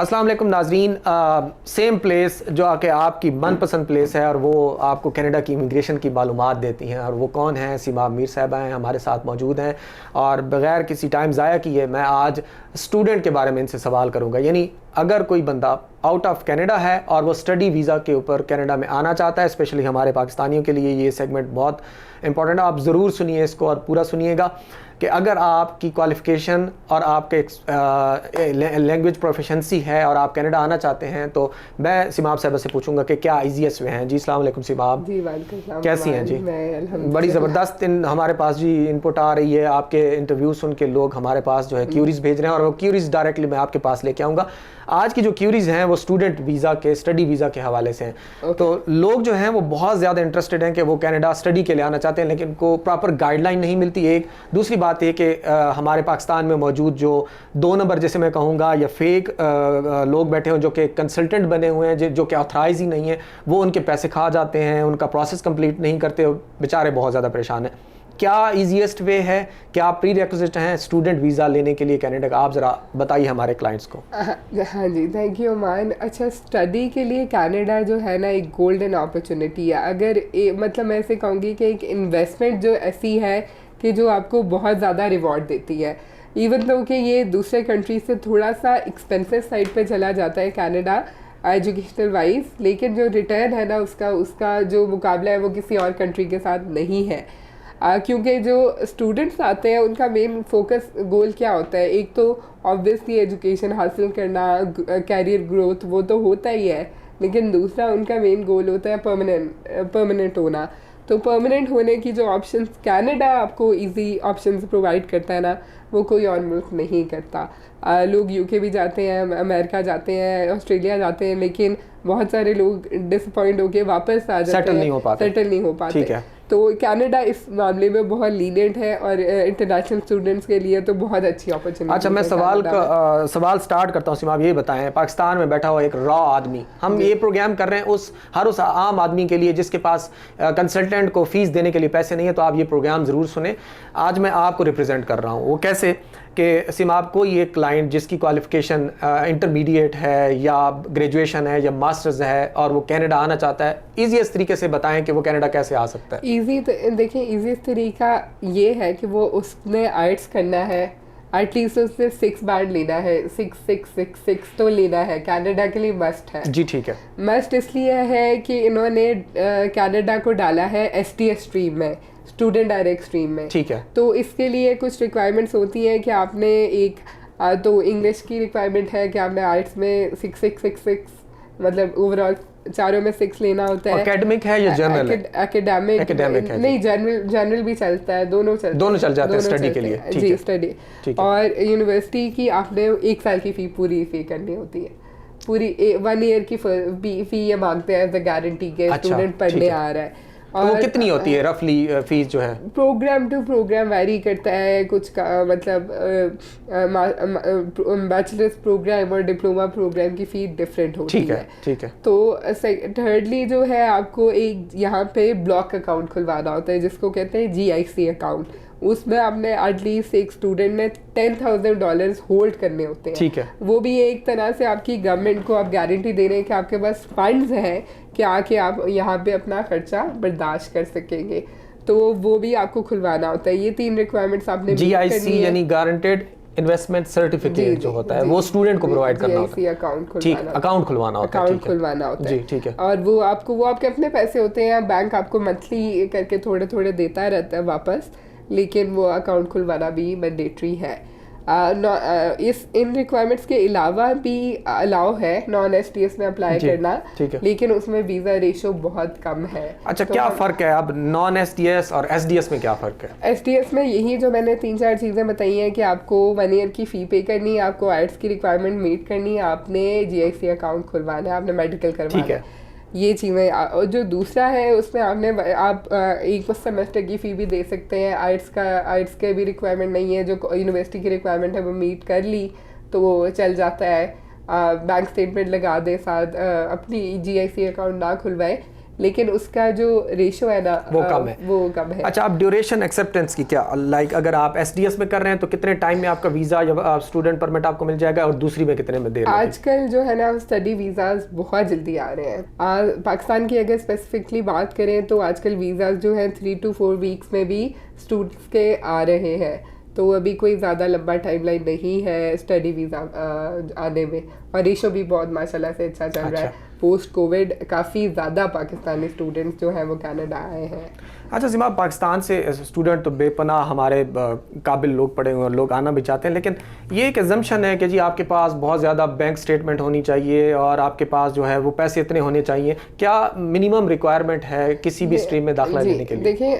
अस्सलाम वालेकुम नाजरीन। सेम प्लेस जो आके आपकी मनपसंद प्लेस है और वो आपको कनाडा की इमिग्रेशन की मालूमात देती हैं, और वो कौन है? सीमा मीर साहबा हैं, हमारे साथ मौजूद हैं। और बग़ैर किसी टाइम ज़ाया किए मैं आज स्टूडेंट के बारे में इनसे सवाल करूँगा। यानी अगर कोई बंदा आउट ऑफ कनाडा है और वो स्टडी वीज़ा के ऊपर कनाडा में आना चाहता है, स्पेशली हमारे पाकिस्तानियों के लिए ये सेगमेंट बहुत इंपॉर्टेंट है। आप ज़रूर सुनिए इसको और पूरा सुनिएगा कि अगर आपकी क्वालिफ़िकेशन और आपके लैंग्वेज प्रोफिशेंसी है और आप कनाडा आना चाहते हैं, तो मैं सिमाब साहबा से पूछूंगा कि क्या ईजीएस्ट वे हैं। जी अस्सलाम वालेकुम सिमाब। जी वालेकुम। कैसी हैं जी? बड़ी ज़बरदस्त हमारे पास जी इनपुट आ रही है। आपके इंटरव्यू सुन के लोग हमारे पास जो है क्यूरीज़ भेज रहे हैं, और वो क्यूरीज़ डायरेक्टली मैं आपके पास लेके आऊँगा। आज की जो क्यूरीज़ हैं वो स्टूडेंट वीज़ा के, स्टडी वीज़ा के हवाले से हैं। तो लोग जो हैं वो बहुत ज़्यादा इंटरेस्टेड हैं कि वो कनाडा स्टडी के लिए आना चाहते हैं, लेकिन उनको प्रॉपर गाइडलाइन नहीं मिलती। एक दूसरी बात ये कि हमारे पाकिस्तान में मौजूद जो 2 नंबर जैसे मैं कहूँगा या फेक लोग बैठे हैं जो कि कंसल्टेंट बने हुए हैं, जो कि ऑथराइज ही नहीं है, वो उनके पैसे खा जाते हैं, उनका प्रोसेस कंप्लीट नहीं करते, बेचारे बहुत ज़्यादा परेशान हैं। क्या ईजीएस्ट वे है? क्या प्री रिक्विजिट हैं स्टूडेंट वीज़ा लेने के लिए कनाडा का? आप ज़रा बताइए हमारे क्लाइंट्स को। हाँ जी, थैंक यू मान। अच्छा, स्टडी के लिए कनाडा जो है ना एक गोल्डन अपॉर्चुनिटी है। अगर मतलब मैं ऐसे कहूँगी कि एक इन्वेस्टमेंट जो ऐसी है कि जो आपको बहुत ज़्यादा रिवॉर्ड देती है। इवन तो कि ये दूसरे कंट्री से थोड़ा सा एक्सपेंसिव साइड पे चला जाता है कनाडा एजुकेशनल वाइज, लेकिन जो रिटर्न है ना उसका जो मुकाबला है वो किसी और कंट्री के साथ नहीं है। क्योंकि जो स्टूडेंट्स आते हैं उनका मेन फोकस गोल क्या होता है? एक तो ऑब्वियसली एजुकेशन हासिल करना, कैरियर ग्रोथ, वो तो होता ही है, लेकिन दूसरा उनका मेन गोल होता है परमानेंट होना। तो परमानेंट होने की जो ऑप्शंस कनाडा आपको इजी ऑप्शंस प्रोवाइड करता है ना, वो कोई और मुल्क नहीं करता। लोग यूके भी जाते हैं, अमेरिका जाते हैं, ऑस्ट्रेलिया जाते हैं, लेकिन बहुत सारे लोग डिसअपॉइंट होके वापस आ जाते हैं, सेटल नहीं हो पाते। ठीक है। तो कनाडा इस मामले में बहुत लीनियंट है और इंटरनेशनल स्टूडेंट्स के लिए तो बहुत अच्छी अपॉर्चुनिटी। अच्छा, मैं सवाल स्टार्ट करता हूँ। सिमा, आप ये बताएं, पाकिस्तान में बैठा हुआ एक रॉ आदमी, हम ये प्रोग्राम कर रहे हैं उस आम आदमी के लिए जिसके पास कंसल्टेंट को फीस देने के लिए पैसे नहीं है, तो आप ये प्रोग्राम ज़रूर सुने। आज मैं आपको रिप्रेजेंट कर रहा हूँ। वो कैसे कि सिमाब, कोई एक क्लाइंट जिसकी क्वालिफिकेशन इंटरमीडिएट है या ग्रेजुएशन है या मास्टर्स है और वो कनाडा आना चाहता है, ईजीएस्ट तरीके से बताएं कि वो कनाडा कैसे आ सकता है। देखिए, ईजीएस्ट तरीका ये है कि वो उसने आइट्स करना है, एटलीस्ट उससे 6 बैंड लेना है, 6 तो लेना है, कनाडा के लिए मस्ट है। जी ठीक है। मस्ट इसलिए है कि इन्होंने कनाडा को डाला है STS स्ट्रीम में, स्टूडेंट डायरेक्ट स्ट्रीम में। ठीक है। तो इसके लिए कुछ रिक्वायरमेंट्स होती हैं कि आपने तो इंग्लिश की रिक्वायरमेंट है कि आपने आर्ट्स में 6 मतलब ओवरऑल चारों में 6 लेना होता है। एकेडमिक है या जनरल? एकेडमिक है नहीं, जनरल भी चलता है, दोनों चल जाते हैं स्टडी के लिए। जी, स्टडी। और यूनिवर्सिटी की आपने 1 साल की फ़ी पूरी पे करनी होती है, पूरी 1 ईयर की फ़ी ये मांगते हैं एज अ गारंटी के स्टूडेंट पढ़ने आ रहा है। और वो कितनी होती है रफली फीस जो है? प्रोग्राम टू प्रोग्राम वैरी करता है। कुछ का मतलब बैचलर्स प्रोग्राम और डिप्लोमा प्रोग्राम की फ़ी डिफरेंट होती है। ठीक है। तो थर्डली जो है आपको एक यहाँ पे ब्लॉक अकाउंट खुलवाना होता है जिसको कहते हैं GIC अकाउंट। उसमें आपने एटलीस्ट एक स्टूडेंट ने $10,000 होल्ड करने होते हैं। ठीक है। वो भी एक तरह से आपकी गवर्नमेंट को आप गारंटी दे रहे हैं कि आपके पास फंड्स हैं कि आके आप यहाँ पे अपना खर्चा बर्दाश्त कर सकेंगे। तो वो भी आपको खुलवाना होता है। ये 3 रिक्वायरमेंट्स आपने GIC यानी गारंटेड इन्वेस्टमेंट सर्टिफिकेट जो होता है वो स्टूडेंट को प्रोवाइड करना होता है। अकाउंट खुलवाना होता है। ठीक है। और वो आपके अपने पैसे होते हैं, बैंक आपको मंथली करके थोड़े थोड़े देता रहता है वापस, लेकिन वो अकाउंट खुलवाना भी मैंडेटरी है। इन रिक्वायरमेंट्स के अलावा भी अलाउ है नॉन STS में अप्लाई करना, लेकिन उसमें वीज़ा रेशो बहुत कम है। अच्छा, तो क्या फ़र्क है अब नॉन STS और SDS में? क्या फ़र्क है? STS में यही जो मैंने 3-4 चीज़ें बताई हैं कि आपको 1 ईयर की फ़ी पे करनी है, आपको आइट्स की रिक्वायरमेंट मीट करनी है, आपने GIC अकाउंट खुलवाना है, आपने मेडिकल करवाना है, ये चीज़ें। और जो दूसरा है उसमें आप एक सेमेस्टर की फ़ी भी दे सकते हैं। आइट्स के भी रिक्वायरमेंट नहीं है, जो यूनिवर्सिटी की रिक्वायरमेंट है वो मीट कर ली तो वो चल जाता है। बैंक स्टेटमेंट लगा दे साथ, अपनी GIC अकाउंट ना खुलवाए, लेकिन उसका जो रेशो है ना वो कम है, वो कम है। अच्छा, आप ड्यूरेशन एक्सेप्टेंस की क्या, लाइक अगर आप एसडीएस में कर रहे हैं तो कितने टाइम में आपका वीज़ा या स्टूडेंट परमिट आपको मिल जाएगा, और दूसरी में कितने में देर लगेगी? आजकल जो है ना स्टडी वीज़ाज बहुत जल्दी आ रहे हैं। पाकिस्तान की अगर स्पेसिफिकली बात करें तो आजकल वीज़ाज जो है 3 to 4 वीक्स में भी स्टूडेंट्स के आ रहे हैं, तो अभी कोई ज़्यादा लंबा टाइमलाइन नहीं है स्टडी वीज़ा आने में। और रेशो भी बहुत माशाल्लाह से अच्छा चल रहा है। पोस्ट कोविड काफ़ी ज़्यादा पाकिस्तानी स्टूडेंट्स जो हैं वो कनाडा आए हैं। अच्छा सीमा, पाकिस्तान से स्टूडेंट तो बेपनाह हमारे काबिल लोग पढ़े हुए हैं, लोग आना भी चाहते हैं, लेकिन ये एक एजम्पशन है कि जी आपके पास बहुत ज़्यादा बैंक स्टेटमेंट होनी चाहिए और आपके पास जो है वो पैसे इतने होने चाहिए। क्या मिनिमम रिक्वायरमेंट है किसी भी स्ट्रीम में दाखिला लेने के लिए? देखिए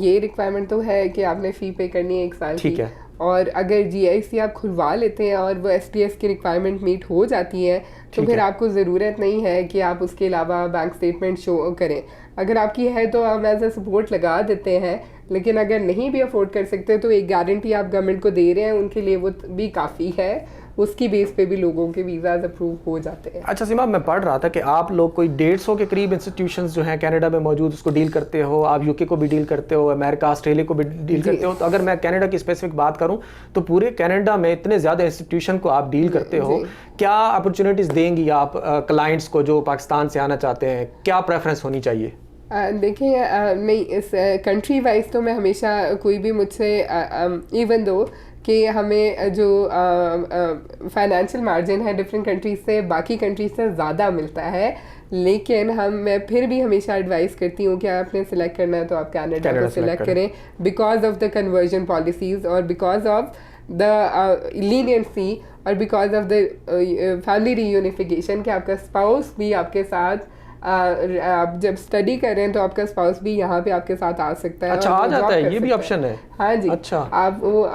ये रिक्वायरमेंट तो है कि आपने फ़ी पे करनी है 1 साल की। ठीक है। और अगर जीआईसी आप खुलवा लेते हैं और वो एसटीएस की रिक्वायरमेंट मीट हो जाती है तो फिर आपको ज़रूरत नहीं है कि आप उसके अलावा बैंक स्टेटमेंट शो करें। अगर आपकी है तो हम एज ए सपोर्ट लगा देते हैं, लेकिन अगर नहीं भी अफोर्ड कर सकते तो एक गारंटी आप गवर्नमेंट को दे रहे हैं उनके लिए, वो भी काफ़ी है। उसकी बेस पे भी लोगों के वीज़ाज अप्रूव हो जाते हैं। अच्छा सीमा, मैं पढ़ रहा था कि आप लोग कोई 150 के करीब इंस्टीट्यूशंस जो हैं कनाडा में मौजूद उसको डील करते हो, आप यूके को भी डील करते हो, अमेरिका ऑस्ट्रेलिया को भी डील करते हो। तो अगर मैं कनाडा की स्पेसिफिक बात करूं तो पूरे कनाडा में इतने ज़्यादा इंस्टीट्यूशन को आप डील करते हो, क्या अपॉर्चुनिटीज़ देंगी आप क्लाइंट्स को जो पाकिस्तान से आना चाहते हैं? क्या प्रेफरेंस होनी चाहिए? देखिए नहीं, इस कंट्री वाइज तो मैं हमेशा कोई भी मुझसे इवन दो कि हमें जो फाइनेंशियल मार्जिन है डिफरेंट कंट्रीज से बाकी कंट्रीज से ज़्यादा मिलता है, लेकिन मैं फिर भी हमेशा एडवाइस करती हूँ कि आपने सिलेक्ट करना है तो आप कनाडा को सिलेक्ट करें, because of the conversion policies और बिकॉज ऑफ द लीनियंसी और because of the family reunification कि आपका स्पाउस भी आपके साथ आप जब स्टडी कर रहे हैं तो आपका स्पाउस भी यहाँ पे आपके साथ आ सकता है। अच्छा, आ जाता है, ये भी ऑप्शन है? हाँ जी। अच्छा, आप वो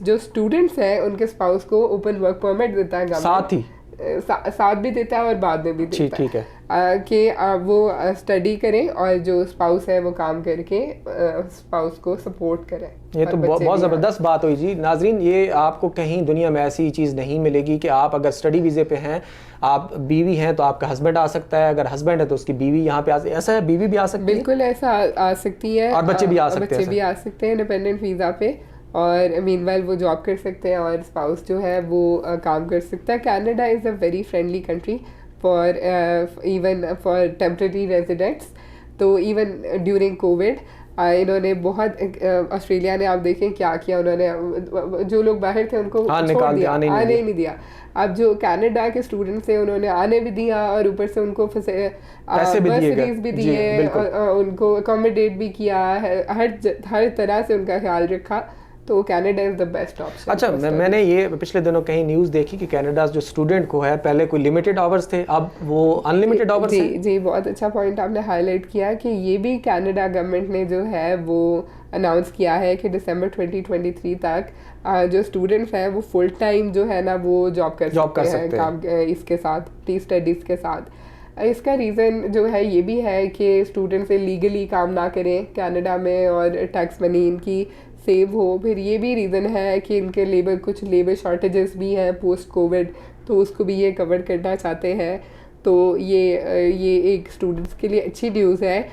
जो स्टूडेंट्स हैं उनके स्पाउस को ओपन वर्क परमिट देता है गवर्नमेंट, साथ भी देता है और बाद में भी देता है। ठीक है कि वो स्टडी करें और जो स्पाउस है वो काम करके स्पाउस को सपोर्ट करें। ये तो बहुत ज़बरदस्त बात हुई जी। नाजरीन, ये आपको कहीं दुनिया में ऐसी चीज़ नहीं मिलेगी कि आप अगर स्टडी वीज़े पे हैं, आप बीवी हैं तो आपका हस्बैंड आ सकता है, अगर हस्बैंड है तो उसकी बीवी यहाँ पे आ सकती है। ऐसा है, बीवी भी आ सकती है? बिल्कुल ऐसा आ सकती है, और बच्चे भी आ सकते हैं? बच्चे भी आ सकते हैं डिपेंडेंट वीज़ा पे, और मीनवाइल वो जॉब कर सकते हैं और स्पाउस जो है वो काम कर सकता है। Canada is a very friendly country for even for temporary residents. तो इवन ड्यूरिंग कोविड इन्होंने बहुत ऑस्ट्रेलिया ने आप देखें क्या किया, उन्होंने जो लोग बाहर थे उनको छोड़ दिया, आने ही नहीं दिया। अब जो कनाडा के स्टूडेंट्स थे उन्होंने आने भी दिया और ऊपर से उनको बर्सरीज भी दिए, उनको अकोमोडेट भी किया, हर तरह से उनका ख्याल रखा। तो Canada is the best option. अच्छा, मैंने ये पिछले दिनों कहीं न्यूज़ देखी कि कनाडा जो स्टूडेंट को है पहले कोई लिमिटेड आवर्स थे, अब वो अनलिमिटेड आवर्स हैं। जी, बहुत अच्छा पॉइंट आपने हाईलाइट किया कि ये भी कनाडा गवर्नमेंट ने जो है वो अनाउंस किया है कि दिसंबर 2023 तक जो स्टूडेंट्स हैं वो फुल टाइम जो है ना वो जॉब कर सकते हैं काम इसके साथ, प्री स्टडीज़ के साथ। इसका रीज़न जो है ये भी है कि स्टूडेंट्स लीगली काम ना करें कनाडा में और टैक्स मनी इनकी सेव हो। फिर ये भी रीज़न है कि इनके कुछ लेबर शॉर्टेजेस भी हैं पोस्ट कोविड, तो उसको भी ये कवर करना चाहते हैं। तो ये एक स्टूडेंट्स के लिए अच्छी न्यूज़ है,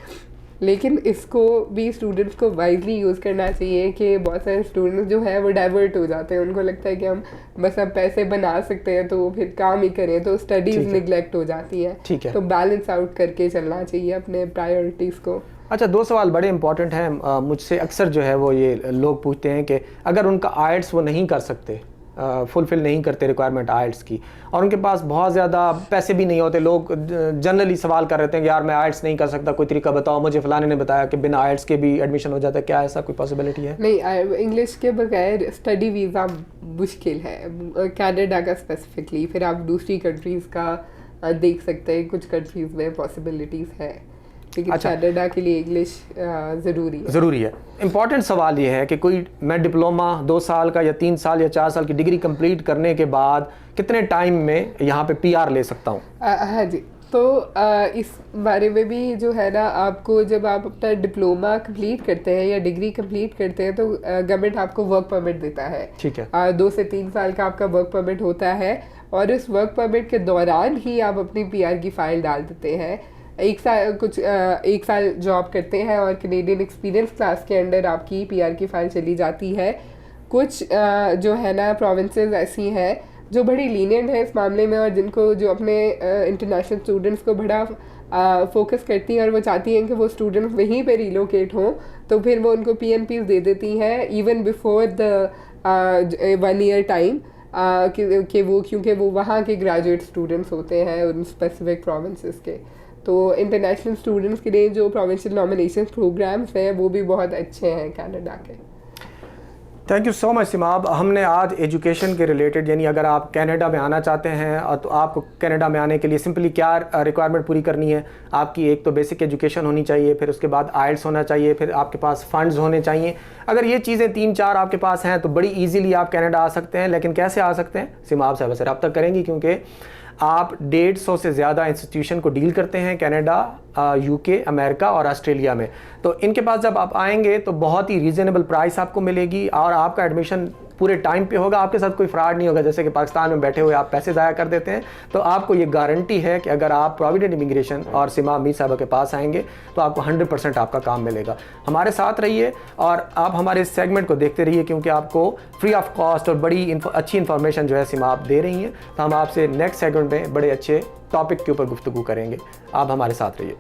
लेकिन इसको भी स्टूडेंट्स को वाइजली यूज़ करना चाहिए कि बहुत सारे स्टूडेंट्स जो है वो डाइवर्ट हो जाते हैं, उनको लगता है कि हम बस अब पैसे बना सकते हैं तो फिर काम ही करें, तो स्टडीज़ निगलेक्ट हो जाती हैं। तो बैलेंस आउट करके चलना चाहिए अपने प्रायोरिटीज़ को। अच्छा, 2 सवाल बड़े इंपॉर्टेंट हैं मुझसे अक्सर जो है वो ये लोग पूछते हैं कि अगर उनका आइल्स वो नहीं कर सकते, फुलफिल नहीं करते रिक्वायरमेंट आइल्स की, और उनके पास बहुत ज़्यादा पैसे भी नहीं होते, लोग जनरली सवाल कर रहे हैं कि यार मैं आइल्स नहीं कर सकता, कोई तरीका बताओ, मुझे फलाने ने बताया कि बिना आइल्स के भी एडमिशन हो जाता है, क्या ऐसा कोई पॉसिबिलिटी है? नहीं, इंग्लिश के बगैर स्टडी वीज़ा मुश्किल है कनाडा का स्पेसिफिकली। फिर आप दूसरी कंट्रीज़ का देख सकते हैं, कुछ कंट्रीज़ में पॉसिबिलिटीज़ है, लेकिन कनाडा के लिए इंग्लिश ज़रूरी है। इम्पॉर्टेंट सवाल ये है कि कोई मैं डिप्लोमा 2 साल का या 3 साल या 4 साल की डिग्री कंप्लीट करने के बाद कितने टाइम में यहाँ पे पीआर ले सकता हूँ? हाँ जी, तो इस बारे में भी जो है ना, आपको जब आप अपना डिप्लोमा कंप्लीट करते हैं या डिग्री कंप्लीट करते हैं तो गवर्नमेंट आपको वर्क परमिट देता है। ठीक है। 2 से 3 साल का आपका वर्क परमिट होता है और इस वर्क परमिट के दौरान ही आप अपनी पीआर की फ़ाइल डाल देते हैं। एक साल जॉब करते हैं और कैनेडियन एक्सपीरियंस क्लास के अंडर आपकी पीआर की फ़ाइल चली जाती है। कुछ जो है ना प्रोविंसेस ऐसी हैं जो बड़ी लीनियंट है इस मामले में, और जिनको जो अपने इंटरनेशनल स्टूडेंट्स को बड़ा फोकस करती हैं और वो चाहती हैं कि वो स्टूडेंट्स वहीं पे रिलोकेट हों, तो फिर वो उनको PNPs दे देती हैं even before the 1 year time, कि वो क्योंकि वो वहाँ के ग्रेजुएट स्टूडेंट्स होते हैं उन स्पेसिफिक प्रोविंसेस के। तो इंटरनेशनल स्टूडेंट्स के लिए जो प्रोविंशियल नॉमिनेशन प्रोग्राम्स हैं वो भी बहुत अच्छे हैं कनाडा के। Thank you so much Seemab. हमने आज एजुकेशन के रिलेटेड, यानी अगर आप कनाडा में आना चाहते हैं तो आपको कनाडा में आने के लिए सिंपली क्या रिक्वायरमेंट पूरी करनी है। आपकी एक तो बेसिक एजुकेशन होनी चाहिए, फिर उसके बाद आइल्स होना चाहिए, फिर आपके पास फंड्स होने चाहिए। अगर ये चीज़ें 3-4 आपके पास हैं तो बड़ी ईजीली आप कनाडा आ सकते हैं। लेकिन कैसे आ सकते हैं, सिमाब साहब से रब्ता करेंगी, क्योंकि आप 150 से ज़्यादा इंस्टीट्यूशन को डील करते हैं कनाडा, UK, अमेरिका और ऑस्ट्रेलिया में। तो इनके पास जब आप आएंगे तो बहुत ही रीज़नेबल प्राइस आपको मिलेगी और आपका एडमिशन पूरे टाइम पे होगा। आपके साथ कोई फ्रॉड नहीं होगा, जैसे कि पाकिस्तान में बैठे हुए आप पैसे ज़ाया कर देते हैं। तो आपको ये गारंटी है कि अगर आप प्रोविडेंट इमिग्रेशन और सिमाब मीर साहबा के पास आएंगे तो आपको 100% आपका काम मिलेगा। हमारे साथ रहिए और आप हमारे इस सेगमेंट को देखते रहिए, क्योंकि आपको फ्री ऑफ कॉस्ट और बड़ी अच्छी इन्फॉर्मेशन जो है सिमाब दे रही हैं। तो हम आपसे नेक्स्ट सेगमेंट में बड़े अच्छे टॉपिक के ऊपर गुफ्तगू करेंगे। आप हमारे साथ रहिए।